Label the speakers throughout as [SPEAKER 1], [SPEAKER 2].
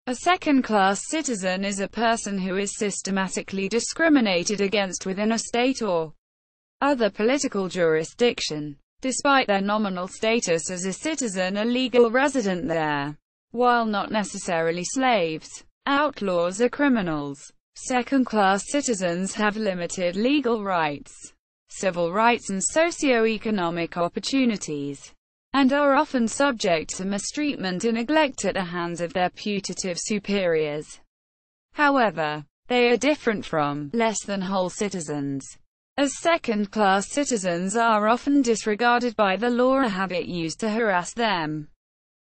[SPEAKER 1] A second-class citizen is a person who is systematically discriminated against within a state or other political jurisdiction, despite their nominal status as a citizen or legal resident there. While not necessarily slaves, outlaws or criminals, second-class citizens have limited legal rights, civil rights and socioeconomic opportunities, and are often subject to mistreatment and neglect at the hands of their putative superiors. However, they are different from less than whole citizens, as second-class citizens are often disregarded by the law or have it used to harass them.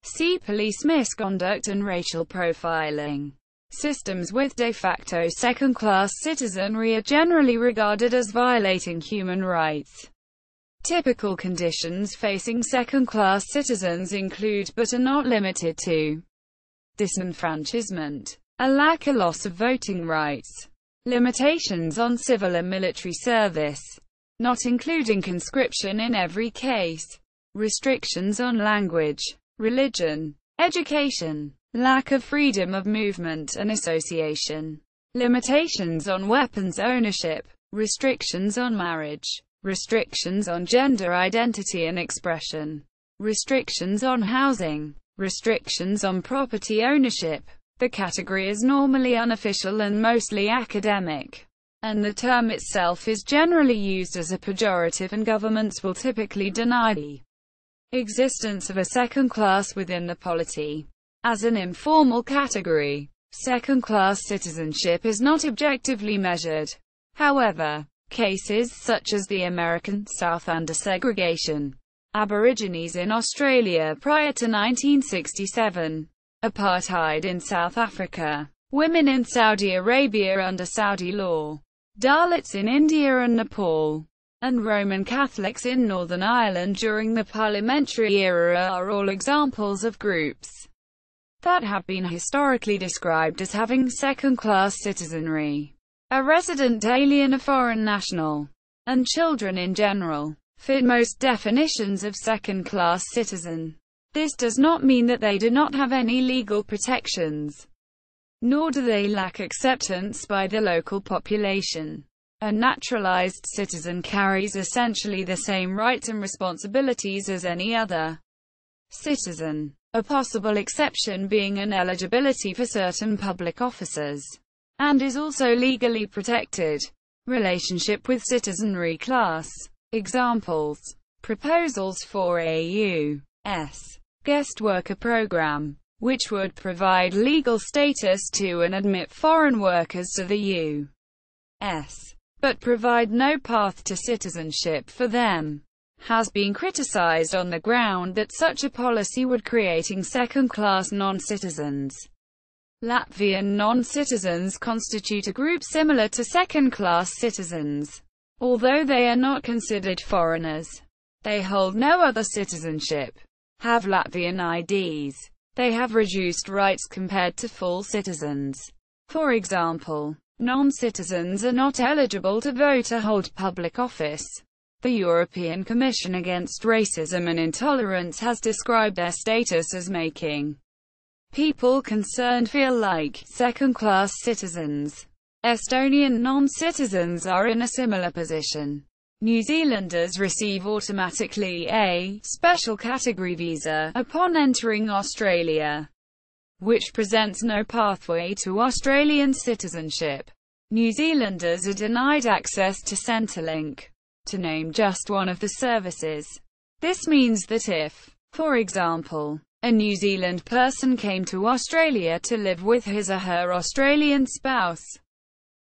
[SPEAKER 1] See police misconduct and racial profiling. Systems with de facto second-class citizenry are generally regarded as violating human rights. Typical conditions facing second-class citizens include, but are not limited to, disenfranchisement, a lack or loss of voting rights, limitations on civil and military service, not including conscription in every case, restrictions on language, religion, education, lack of freedom of movement and association, limitations on weapons ownership, restrictions on marriage, restrictions on gender identity and expression, restrictions on housing, restrictions on property ownership. The category is normally unofficial and mostly academic, and the term itself is generally used as a pejorative, and governments will typically deny the existence of a second class within the polity. As an informal category, second-class citizenship is not objectively measured. However, cases such as the American South under segregation, Aborigines in Australia prior to 1967, apartheid in South Africa, women in Saudi Arabia under Saudi law, Dalits in India and Nepal, and Roman Catholics in Northern Ireland during the parliamentary era are all examples of groups that have been historically described as having second-class citizenry. A resident alien, a foreign national, and children in general, fit most definitions of second-class citizen. This does not mean that they do not have any legal protections, nor do they lack acceptance by the local population. A naturalized citizen carries essentially the same rights and responsibilities as any other citizen, a possible exception being an eligibility for certain public offices, and is also legally protected. Relationship with citizenry class. Examples: proposals for a U.S. guest worker program, which would provide legal status to and admit foreign workers to the U.S., but provide no path to citizenship for them, has been criticized on the ground that such a policy would creating second-class non-citizens. Latvian non-citizens constitute a group similar to second-class citizens. Although they are not considered foreigners, they hold no other citizenship, have Latvian IDs. They have reduced rights compared to full citizens. For example, non-citizens are not eligible to vote or hold public office. The European Commission Against Racism and Intolerance has described their status as making people concerned feel like second-class citizens. Estonian non-citizens are in a similar position. New Zealanders receive automatically a special category visa upon entering Australia, which presents no pathway to Australian citizenship. New Zealanders are denied access to Centrelink, to name just one of the services. This means that if, for example, a New Zealand person came to Australia to live with his or her Australian spouse,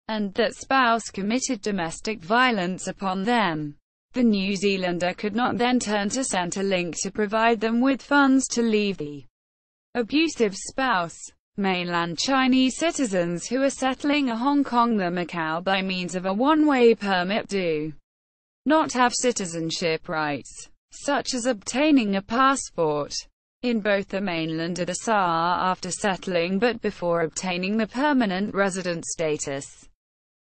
[SPEAKER 1] and that spouse committed domestic violence upon them, the New Zealander could not then turn to Centrelink to provide them with funds to leave the abusive spouse. Mainland Chinese citizens who are settling in Hong Kong or Macau by means of a one-way permit do not have citizenship rights, such as obtaining a passport, in both the mainland or the SAR after settling but before obtaining the permanent resident status,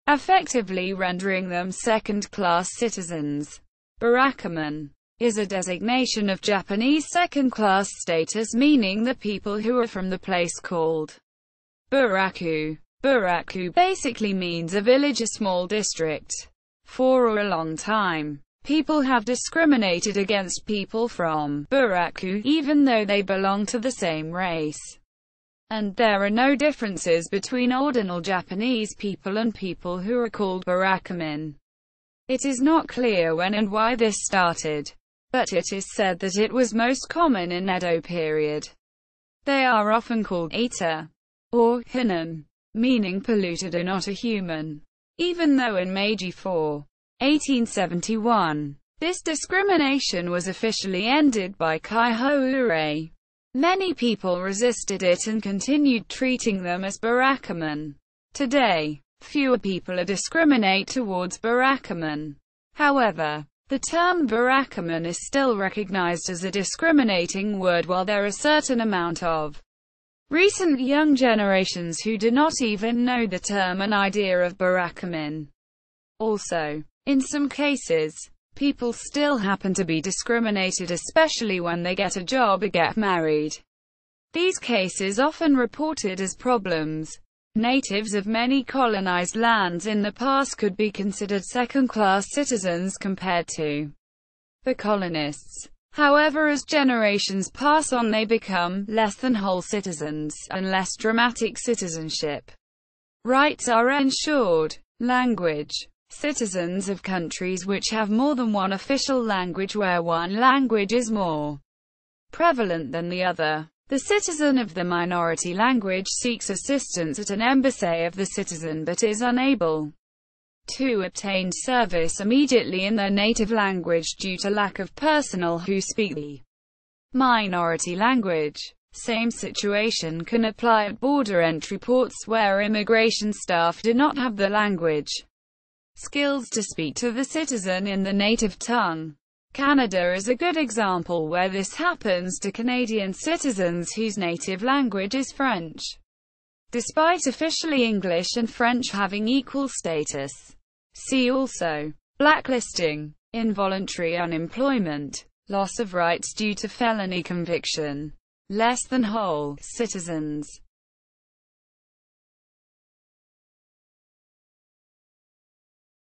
[SPEAKER 1] effectively rendering them second-class citizens. Barakuman is a designation of Japanese second-class status, meaning the people who are from the place called Buraku. Buraku basically means a village, a small district. For a long time, people have discriminated against people from Buraku, even though they belong to the same race. And there are no differences between ordinal Japanese people and people who are called Burakumin. It is not clear when and why this started, but it is said that it was most common in Edo period. They are often called Ita or Hinan, meaning polluted or not a human. Even though in Meiji 4, 1871, this discrimination was officially ended by Kaiho. Many people resisted it and continued treating them as Burakumin. Today, fewer people discriminate towards Burakumin. However, the term Burakumin is still recognized as a discriminating word, while there are a certain amount of recent young generations who do not even know the term and idea of Burakumin. Also, in some cases, people still happen to be discriminated, especially when they get a job or get married. These cases often reported as problems. Natives of many colonized lands in the past could be considered second-class citizens compared to the colonists. However, as generations pass on, they become less than whole citizens, and less dramatic citizenship rights are ensured. Language. Citizens of countries which have more than one official language, where one language is more prevalent than the other. The citizen of the minority language seeks assistance at an embassy of the citizen but is unable to obtain service immediately in their native language due to lack of personnel who speak the minority language. Same situation can apply at border entry ports where immigration staff do not have the language skills to speak to the citizen in the native tongue. Canada is a good example where this happens to Canadian citizens whose native language is French, despite officially English and French having equal status. See also: blacklisting, involuntary unemployment, loss of rights due to felony conviction, less than whole citizens.